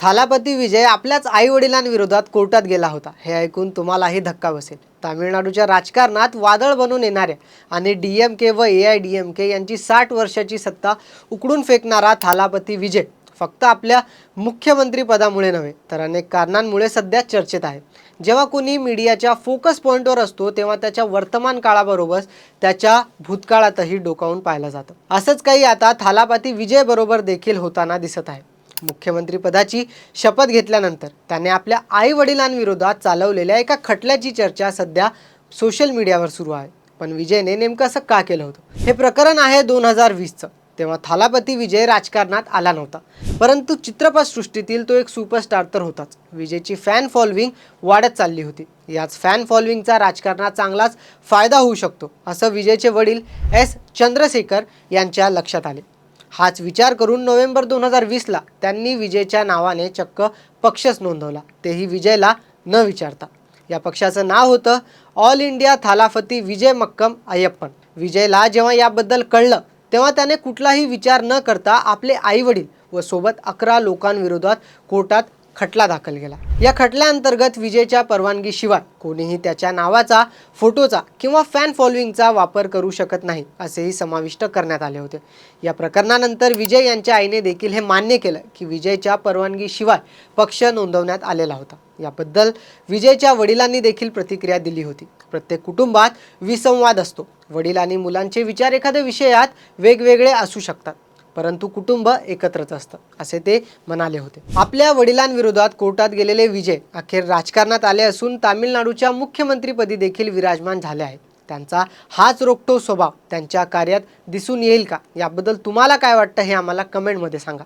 थालापती विजय आपल्याच आई वडिलांविरोधात कोर्टात गेला होता। हे ऐकून तुम्हालाही धक्का बसेल। तामिळनाडूच्या राजकारणात वादळ बनून येणाऱ्या आणि डीएमके व एआयडीएमके यांची 60 वर्षाची सत्ता उकडून फेकणारा थालापती विजय फक्त आपल्या मुख्यमंत्री पदामुळे नव्हे तर अनेक कारणांमुळे सध्या चर्चेत आहे। जेव्हा कोणी मीडियाच्या फोकस पॉइंटवर असतो तेव्हा त्याच्या वर्तमान काळाबरोबर त्याच्या भूतकाळातही डोकावून पाहिलं जातं। असंच काही आता थालापती विजय बरोबर देखील होताना दिसत आहे। मुख्यमंत्री पदाची शपथ घेतल्यानंतर त्याने आपल्या आई वडिलांविरोधात चालवलेल्या एका खटल्याची चर्चा सध्या सोशल मीडियावर सुरू आहे। पण विजयने नेमकं असं का केलं होतं? हे प्रकरण आहे 2020चं। तेव्हा थालापती विजय राजकारणात आला नव्हता, परंतु चित्रपटसृष्टीतील तो एक सुपरस्टार तर होताच। विजयची फॅन फॉलोविंग वाढत चालली होती। याच फॅन फॉलोविंगचा राजकारणात चांगलाच फायदा होऊ शकतो असं विजयचे वडील एस चंद्रशेखर यांच्या लक्षात आले। हाच विचार करून नोव्हेंबर 2020ला त्यांनी विजयच्या नावाने चक्क पक्षच नोंदवला, तेही विजयला न विचारता। या पक्षाचं नाव होतं ऑल इंडिया थालापती विजय मक्कम अय्यप्पन। विजयला जेव्हा याबद्दल कळलं तेव्हा त्याने कुठलाही विचार न करता आपले आई वडील व सोबत 11 लोकांविरोधात कोर्टात खटला दाखल केला। या खटल्याअंतर्गत विजयच्या परवानगीशिवाय कोणीही त्याच्या नावाचा, फोटोचा किंवा फॅन फॉलोविंगचा वापर करू शकत नाही असेही समाविष्ट करण्यात आले होते। या प्रकरणानंतर विजय यांच्या आईने देखील हे मान्य केलं की विजयच्या परवानगीशिवाय पक्ष नोंदवण्यात आलेला होता। याबद्दल विजयच्या वडिलांनी देखील प्रतिक्रिया दिली होती। प्रत्येक कुटुंबात विसंवाद असतो। वडील आणि मुलांचे विचार एखाद्या विषयात वेगवेगळे असू शकतात, परंतु कुटुंब एकत्रच असतं असे ते म्हणाले होते। आपल्या वडिलांविरोधात कोर्टात गेलेले विजय अखेर राजकारणात आले असून तामिळनाडूच्या मुख्यमंत्रीपदी देखील विराजमान झाले आहेत। त्यांचा हाच रोखठोक स्वभाव त्यांच्या कार्यात दिसून येईल का? याबद्दल तुम्हाला काय वाटतं हे आम्हाला कमेंटमध्ये सांगा।